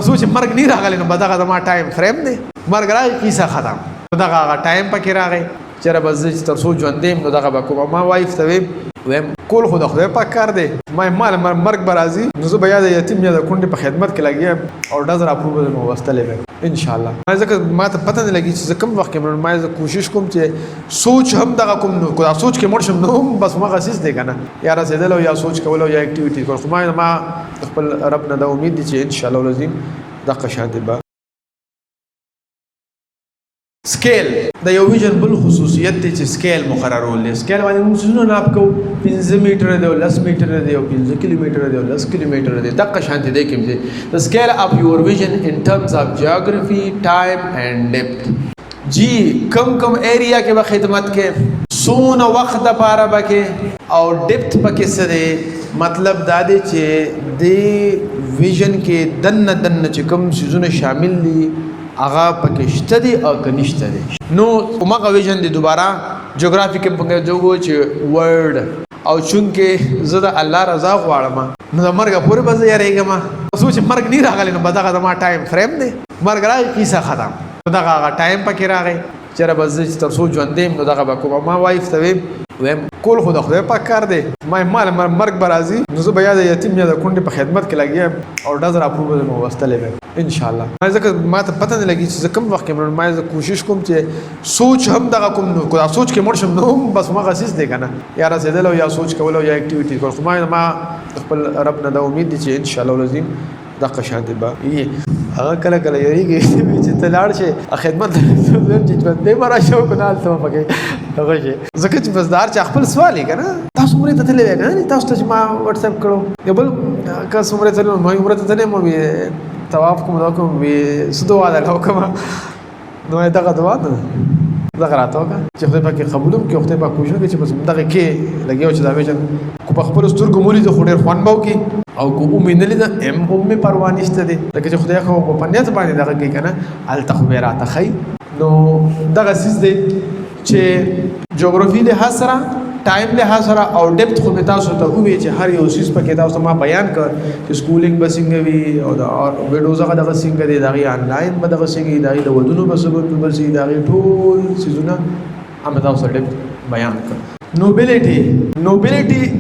سوچ مرګ نه راغلی نو بدغه زما ټایم فریم دی مرګ راغی کیسه ختم دغه ټایم پکې راغی چېرې به زه تر څو ژوندی یم نو دغه به کوم ما وایف ته ویم کول خو د خدای پاک کار دی ما مرګ به راځي نو زه به یا د یتیم یا د کونډې په خدمت کې لګیا یم او ډز راپور به مې وستلی ویم انشاءالله ځکه ما ته پته نه لګي چې زه کوم وخت کې ما زه کوشش کوم چې سوچ هم دغه کوم نو دا سوچ کې مړ شم نو هم بس همغه څیز دی که نه یا رسېدل او یا سوچ کول او یا اکټیویټي کول خو ما خپل رب نه دا امید دی چې انشاءالله العظیم دغه شانتې به سکیل د یو ویژن بل خصوصیت دی چې سکیل مقررول دی سکیل باندې موږ څیزونه ناپ کوو 5 میټره دی او 10 میټره دی او 15 کیلومیټره دی او 10 کیلومیټره دی دغه شانتې دی کوم دی د سکیل اف یور ویژن ان ټرمز اف جیوګرافي ټایم اینڈ ډیپث جی کم ایریا کې به خدمت کې سونه وخت د پاره بکې او ډیپث پکې څه دی مطلب دا دی چې د ویژن کې دنه چې کوم څیزونه شامل دي هغه پکې شته دي او که نشته دي نو همغه ویژن دی دوباره جغرافي کې پکې جوړو چې ورډ او چونکې زه د الله رضا غواړم نو د مرګ پورې به زه یېرېږم سوچ مرګ نه راغلی نو بدغه زما ټایم فریم دی مرګ راغی کیسه ختم دغه ټایم پکې راغی چېرې به زه تر څو ژوندی یم نو دغه به کوم ما وایف ته ویم کول خو د خدای پاک کار دی ما مرګ به راځي نو زه به یا د یتیم یا د کونډې په خدمت کې لګیا یم او ډز راپور به مې وستلی ویم انشاءالله ځکه ما ته پته نه لګي چې زه کوم وخت کې ما زه کوشش کوم چې سوچ هم دغه کوم نو دا سوچ کې مړ شم نو هم بس همغه څیز دی که نه یا رسېدل او یا سوچ کول او یا اکټیویټي کول خو ما خپل رب نه دا امید دی چې انشاءالله العظیم دغه شانتې به هغه کله یېرېږي چې ته لاړ شې خدمت چې ژوندی به راشي او که نه هلته به پکې هغه شي ځکه چې بس د هر چا خپل سوال یې که نه تاسو عمرې ته تللی وی که نه تاسو ته چې ما واټساپ کړو یا بل کس عمرې ته تللی ما عمرې ته تللی وي طواف کوم دا کوم وي څه دعا ده وکړم نو دغه دعا ده دغه راته وکړه چې خدای پاک قبول وکړي او خدای پاک کوشش وکړي چې بس دغه کې لګیا و چې دا ویژن کو په خپلو سترګو مو لیده خو ډېر خوند به وکړي او که ومې نه لیده مې پروا نشته دی لکه چې خدای خو په نیت باندې دغه کوي که نه هلته خو بیا راته ښایي نو دغه څیز دی چې جغرافي لحاظ سره ټایم لحاظ سره او ډیپث خو مې تاسو ته ووایي چې هر یو څیز پکې تاسو ته ما بیان کړ چې سکولینګ به څنګه وي او د ویډیوز هغه دغه څنګه دی د هغې آنلاین به دغه څنګه وي د هغې د ودونو به څنګه به شي د هغې ټول څیزونه هم تاسو ته ډیپث بیان کړ Nobility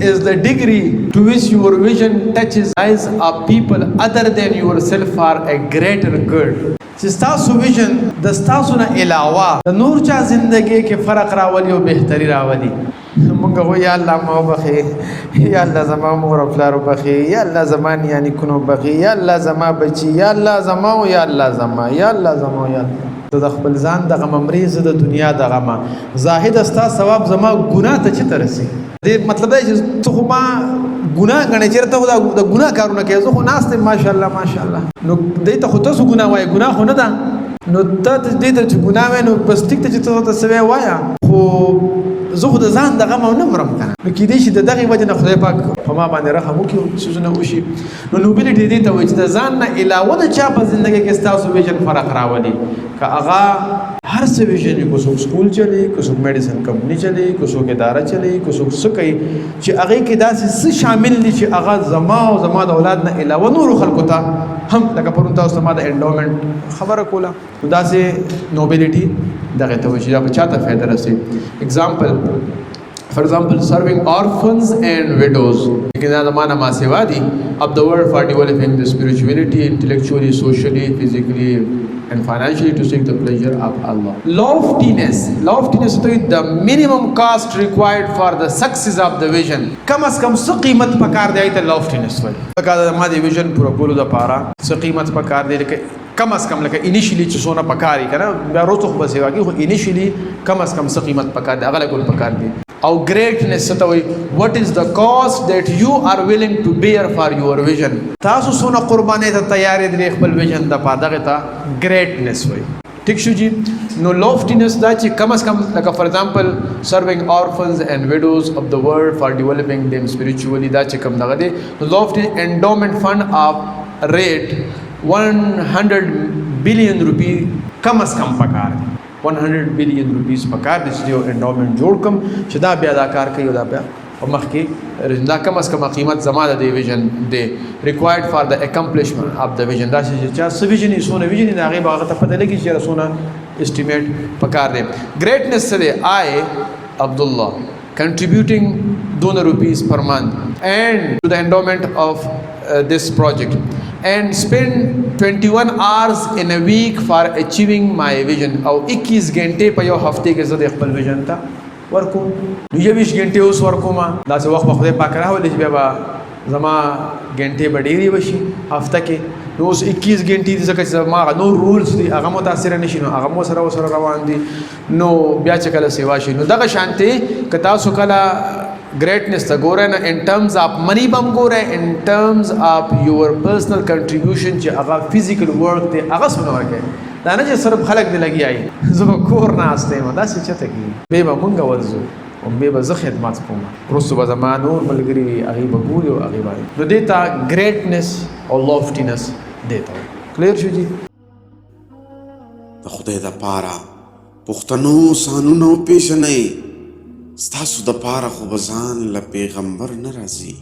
is the degree to which your vision touches eyes of people other than yourself for a greater good. چې ستاسو ویژن د ستاسو نه علاوه د نور چا زندګۍ کې فرق راولي او بهتري راولي مونږ وایو یا الله ما وبخې یا الله زما مور او پلار وبخې یا الله زما نیا نیکونه وبخې یا الله زما بچي یا الله زما او یا الله زما یا الله زما یا الله د خپل ځان دغه ممرې زه د دنیا دغه ما زاهد ستا ثواب زما ګناه ته چې ته رسي دې مطلب دی چې ته خو ما ګناه ګڼې چېرې ته خو د ګناه کارونه کوې زه خو ناست یم ماشاءالله ماشاءالله نو دې ته خو تاسو ګناه وایې ګناه خو نه ده نو ته دې ته چې ګناه وایې نو بس ټیک ته چې ته ورته څه وایه خو زه خو د ځان دغه ما نه مرم که نه نو کیدای شي د دغې وجې نه خدای پاک په ما باندې رحم وکړي څیزونه وشي نو نوبیلټي دې ته وایي چې د ځان نه علاوه د چا په زندګۍ کې ستاسو ویژن فرق راولي که هغه هر څه ویژن وي که څوک سکول چلي که څوک میډیسن کمپني چلي که څوک اداره چلي که څوک څه کوي چې هغې کې داسې څه شامل دي چې هغه زما او زما د اولاد نه علاوه نورو خلکو ته هم لکه پرون تاسو ته ما د انډومنټ خبره کوله نو داسې نوبیلټي دغه ته وایي چې دا به چا ته فایده رسوي For example, serving orphans and widows. لیکن دا زمانہ ما سوا دی of the world for developing the spirituality, intellectually, socially, physically and financially to seek the pleasure of Allah. Loftiness to the minimum cost required for the success of the vision. کم از کم څه قیمت پکار دی ته loftiness وایي لکه ما د ویژن پوره کولو دپاره څه قیمت پکار دی لکه کم از کم لکه انیشلی چې څونه پکاري که نه بیا وروسته خو به سیوا کېږي خو انیشلی کم از کم څه قیمت پکار دی هغه لګول پکار دی او greatness ته وایي what is the cost that you are willing to bear for your vision تاسو څونه قربانۍ ته تیار یې د خپل ویژن دپاره دغې ته greatness وایي ټیک شو جی نو loftiness دا چې کم از کم لکه for example serving orphans and widows of the world for developing them spiritually دا چې کم دغه دی نو lofty endowment fund of rate 100 billion روپی کم از کم پکار دی 100 billion rupees پکار دی چې یو انډومنټ جوړ کم چې دا بیا دا کار کوي او دا بیا په مخ کې دا کم از کم قیمت زما د دې ویژن دی ریکوایرډ فار د اکمپلیشمنٹ اف د ویژن دا چې چا څه ویژن یې څونه ویژن دی هغې به هغه ته پته لګي چې څونه اسټیمیټ پکار دی ګریټنس څه دی آی عبدالله contributing donor rupees per month and to the endowment of this project and spend 21 hours in a week for achieving my vision او 21 غنټې په یو هفته کې زه د خپل ویژن ته ورکوم 22 غنټې اوس ورکوم دا څه وخت په خدای پاک راولي چې بیا به زما غنټې به ډېرې وشي هفته کې نو اوس 21 غنټې دي ځکه چې زما هغه نور رولز دي هغه متاثره نشي نو هغه مو سره روان دي نو بیا چې کله سیوا شي نو دغه شانتي که تاسو کله greatness ته ګورئ نه in terms of money بم ګورئ in terms of your personal contribution چې هغه physical work دی هغه څونه ورکوي دا نه چې صرف خلک دی لګیایي زه به کور ناست یم داسې چېرته کېږي بیا به مونږ ورځو او بیا به زه خدمت کوم وروسته به زما نور ملګري وي هغوی به ګوري او هغوی باندې نو دې ته greatness او loftiness دې ته وایي کلیر شو جي د خدای دپاره پښتنو سانونه وپېژنئ ستاسو دپاره خو به ځان له پیغمبر نه راځي